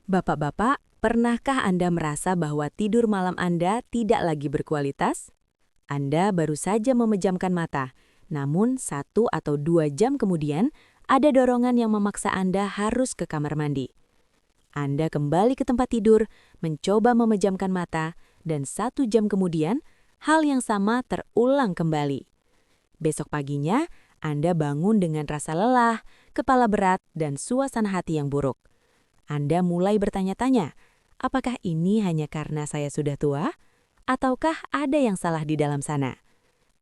Bapak-bapak, pernahkah Anda merasa bahwa tidur malam Anda tidak lagi berkualitas? Anda baru saja memejamkan mata, namun 1 atau 2 jam kemudian, ada dorongan yang memaksa Anda harus ke kamar mandi. Anda kembali ke tempat tidur, mencoba memejamkan mata, dan 1 jam kemudian, hal yang sama terulang kembali. Besok paginya, Anda bangun dengan rasa lelah, kepala berat, dan suasana hati yang buruk. Anda mulai bertanya-tanya, apakah ini hanya karena saya sudah tua? Ataukah ada yang salah di dalam sana?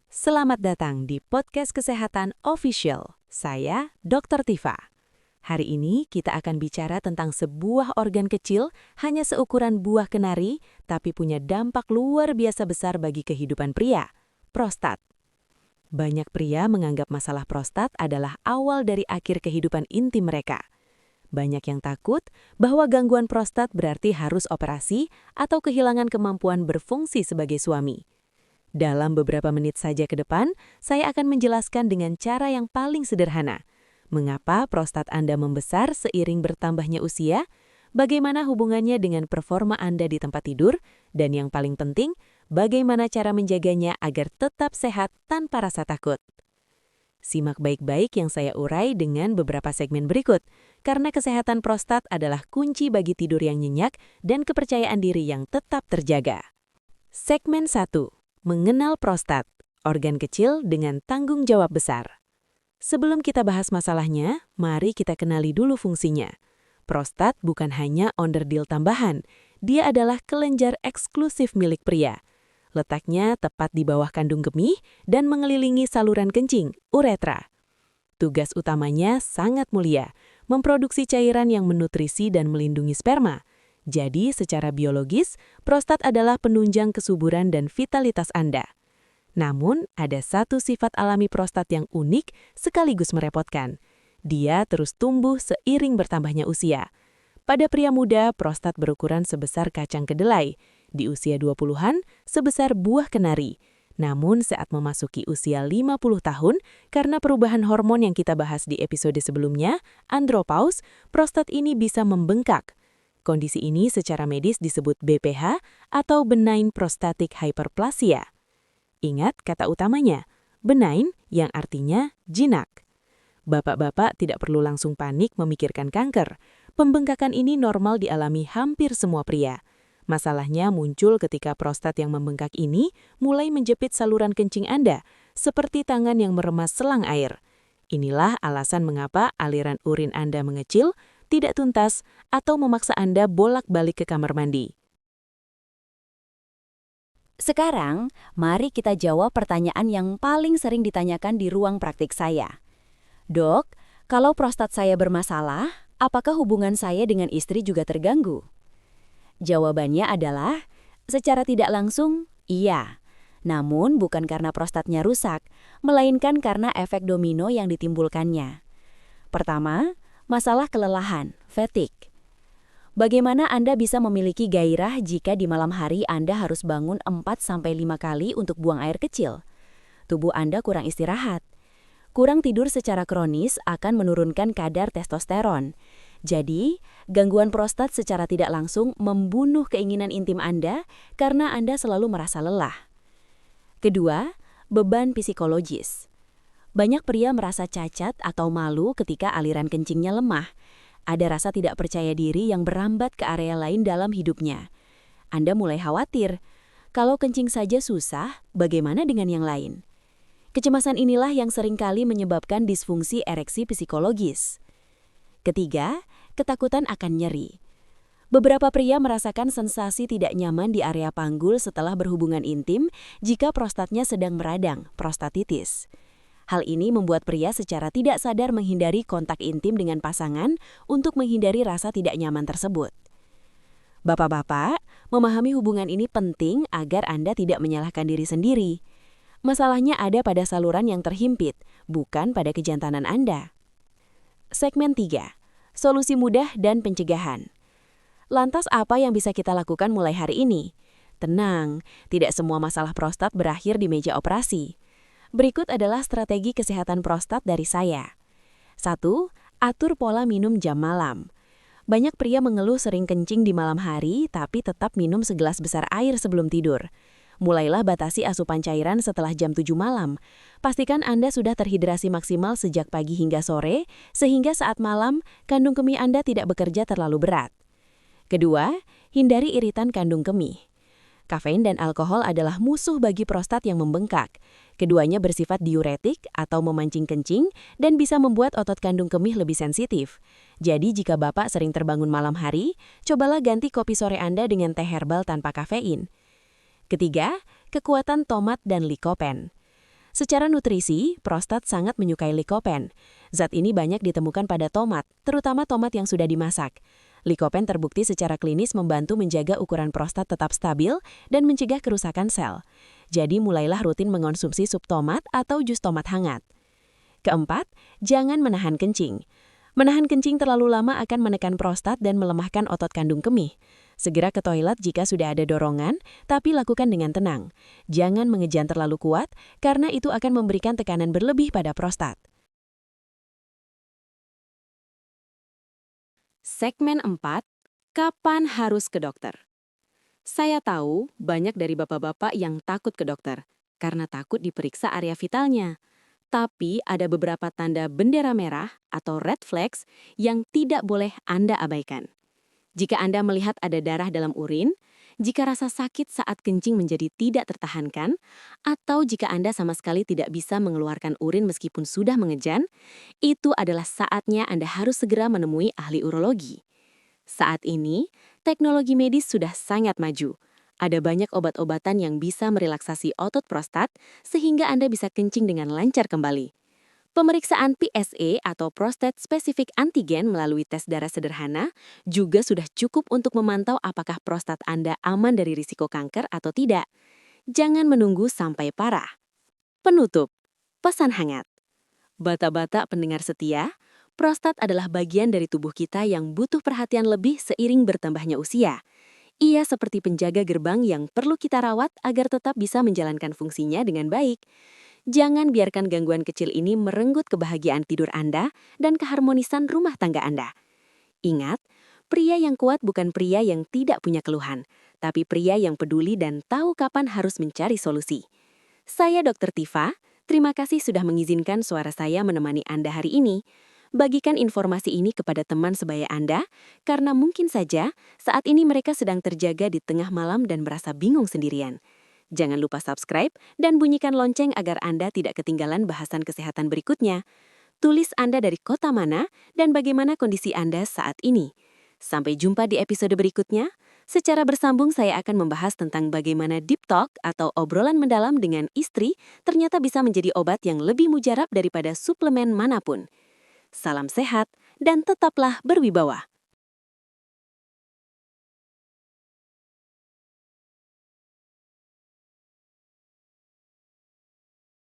Selamat datang di Podcast Kesehatan Official. Saya Dr. Tifa. Hari ini kita akan bicara tentang sebuah organ kecil hanya seukuran buah kenari, tapi punya dampak luar biasa besar bagi kehidupan pria, prostat. Banyak pria menganggap masalah prostat adalah awal dari akhir kehidupan intim mereka. Banyak yang takut bahwa gangguan prostat berarti harus operasi atau kehilangan kemampuan berfungsi sebagai suami. Dalam beberapa menit saja ke depan, saya akan menjelaskan dengan cara yang paling sederhana. Mengapa prostat Anda membesar seiring bertambahnya usia, bagaimana hubungannya dengan performa Anda di tempat tidur, dan yang paling penting, bagaimana cara menjaganya agar tetap sehat tanpa rasa takut. Simak baik-baik yang saya urai dengan beberapa segmen berikut, karena kesehatan prostat adalah kunci bagi tidur yang nyenyak dan kepercayaan diri yang tetap terjaga. Segmen 1. Mengenal prostat, organ kecil dengan tanggung jawab besar. Sebelum kita bahas masalahnya, mari kita kenali dulu fungsinya. Prostat bukan hanya onderdil tambahan, dia adalah kelenjar eksklusif milik pria. Letaknya tepat di bawah kandung kemih dan mengelilingi saluran kencing, uretra. Tugas utamanya sangat mulia, memproduksi cairan yang menutrisi dan melindungi sperma. Jadi, secara biologis, prostat adalah penunjang kesuburan dan vitalitas Anda. Namun, ada satu sifat alami prostat yang unik sekaligus merepotkan. Dia terus tumbuh seiring bertambahnya usia. Pada pria muda, prostat berukuran sebesar kacang kedelai. Di usia 20-an, sebesar buah kenari. Namun saat memasuki usia 50 tahun, karena perubahan hormon yang kita bahas di episode sebelumnya, andropause, prostat ini bisa membengkak. Kondisi ini secara medis disebut BPH atau benign prostatic hyperplasia. Ingat kata utamanya, benign yang artinya jinak. Bapak-bapak tidak perlu langsung panik memikirkan kanker. Pembengkakan ini normal dialami hampir semua pria. Masalahnya muncul ketika prostat yang membengkak ini mulai menjepit saluran kencing Anda, seperti tangan yang meremas selang air. Inilah alasan mengapa aliran urin Anda mengecil, tidak tuntas, atau memaksa Anda bolak-balik ke kamar mandi. Sekarang, mari kita jawab pertanyaan yang paling sering ditanyakan di ruang praktik saya. Dok, kalau prostat saya bermasalah, apakah hubungan saya dengan istri juga terganggu? Jawabannya adalah, secara tidak langsung, iya. Namun bukan karena prostatnya rusak, melainkan karena efek domino yang ditimbulkannya. Pertama, masalah kelelahan, fatigue. Bagaimana Anda bisa memiliki gairah jika di malam hari Anda harus bangun 4-5 kali untuk buang air kecil? Tubuh Anda kurang istirahat. Kurang tidur secara kronis akan menurunkan kadar testosteron. Jadi, gangguan prostat secara tidak langsung membunuh keinginan intim Anda karena Anda selalu merasa lelah. Kedua, beban psikologis. Banyak pria merasa cacat atau malu ketika aliran kencingnya lemah. Ada rasa tidak percaya diri yang berambat ke area lain dalam hidupnya. Anda mulai khawatir, kalau kencing saja susah, bagaimana dengan yang lain? Kecemasan inilah yang seringkali menyebabkan disfungsi ereksi psikologis. Ketiga, ketakutan akan nyeri. Beberapa pria merasakan sensasi tidak nyaman di area panggul setelah berhubungan intim jika prostatnya sedang meradang, prostatitis. Hal ini membuat pria secara tidak sadar menghindari kontak intim dengan pasangan untuk menghindari rasa tidak nyaman tersebut. Bapak-bapak, memahami hubungan ini penting agar Anda tidak menyalahkan diri sendiri. Masalahnya ada pada saluran yang terhimpit, bukan pada kejantanan Anda. Segmen 3. Solusi mudah dan pencegahan. Lantas apa yang bisa kita lakukan mulai hari ini? Tenang, tidak semua masalah prostat berakhir di meja operasi. Berikut adalah strategi kesehatan prostat dari saya. 1. Atur pola minum jam malam. Banyak pria mengeluh sering kencing di malam hari, tapi tetap minum segelas besar air sebelum tidur. Mulailah batasi asupan cairan setelah jam 7 malam. Pastikan Anda sudah terhidrasi maksimal sejak pagi hingga sore, sehingga saat malam, kandung kemih Anda tidak bekerja terlalu berat. Kedua, hindari iritan kandung kemih. Kafein dan alkohol adalah musuh bagi prostat yang membengkak. Keduanya bersifat diuretik atau memancing kencing dan bisa membuat otot kandung kemih lebih sensitif. Jadi jika Bapak sering terbangun malam hari, cobalah ganti kopi sore Anda dengan teh herbal tanpa kafein. Ketiga, kekuatan tomat dan likopen. Secara nutrisi, prostat sangat menyukai likopen. Zat ini banyak ditemukan pada tomat, terutama tomat yang sudah dimasak. Likopen terbukti secara klinis membantu menjaga ukuran prostat tetap stabil dan mencegah kerusakan sel. Jadi mulailah rutin mengonsumsi sup tomat atau jus tomat hangat. Keempat, jangan menahan kencing. Menahan kencing terlalu lama akan menekan prostat dan melemahkan otot kandung kemih. Segera ke toilet jika sudah ada dorongan, tapi lakukan dengan tenang. Jangan mengejan terlalu kuat, karena itu akan memberikan tekanan berlebih pada prostat. Segmen 4, kapan harus ke dokter? Saya tahu banyak dari bapak-bapak yang takut ke dokter karena takut diperiksa area vitalnya. Tapi ada beberapa tanda bendera merah atau red flags yang tidak boleh Anda abaikan. Jika Anda melihat ada darah dalam urin, jika rasa sakit saat kencing menjadi tidak tertahankan, atau jika Anda sama sekali tidak bisa mengeluarkan urin meskipun sudah mengejan, itu adalah saatnya Anda harus segera menemui ahli urologi. Saat ini, teknologi medis sudah sangat maju. Ada banyak obat-obatan yang bisa merelaksasi otot prostat sehingga Anda bisa kencing dengan lancar kembali. Pemeriksaan PSA atau Prostate Specific Antigen melalui tes darah sederhana juga sudah cukup untuk memantau apakah prostat Anda aman dari risiko kanker atau tidak. Jangan menunggu sampai parah. Penutup, pesan hangat. Bata-bata pendengar setia, prostat adalah bagian dari tubuh kita yang butuh perhatian lebih seiring bertambahnya usia. Ia seperti penjaga gerbang yang perlu kita rawat agar tetap bisa menjalankan fungsinya dengan baik. Jangan biarkan gangguan kecil ini merenggut kebahagiaan tidur Anda dan keharmonisan rumah tangga Anda. Ingat, pria yang kuat bukan pria yang tidak punya keluhan, tapi pria yang peduli dan tahu kapan harus mencari solusi. Saya Dr. Tifa, terima kasih sudah mengizinkan suara saya menemani Anda hari ini. Bagikan informasi ini kepada teman sebaya Anda, karena mungkin saja saat ini mereka sedang terjaga di tengah malam dan merasa bingung sendirian. Jangan lupa subscribe dan bunyikan lonceng agar Anda tidak ketinggalan bahasan kesehatan berikutnya. Tulis Anda dari kota mana dan bagaimana kondisi Anda saat ini. Sampai jumpa di episode berikutnya. Secara bersambung saya akan membahas tentang bagaimana deep talk atau obrolan mendalam dengan istri ternyata bisa menjadi obat yang lebih mujarab daripada suplemen manapun. Salam sehat dan tetaplah berwibawa.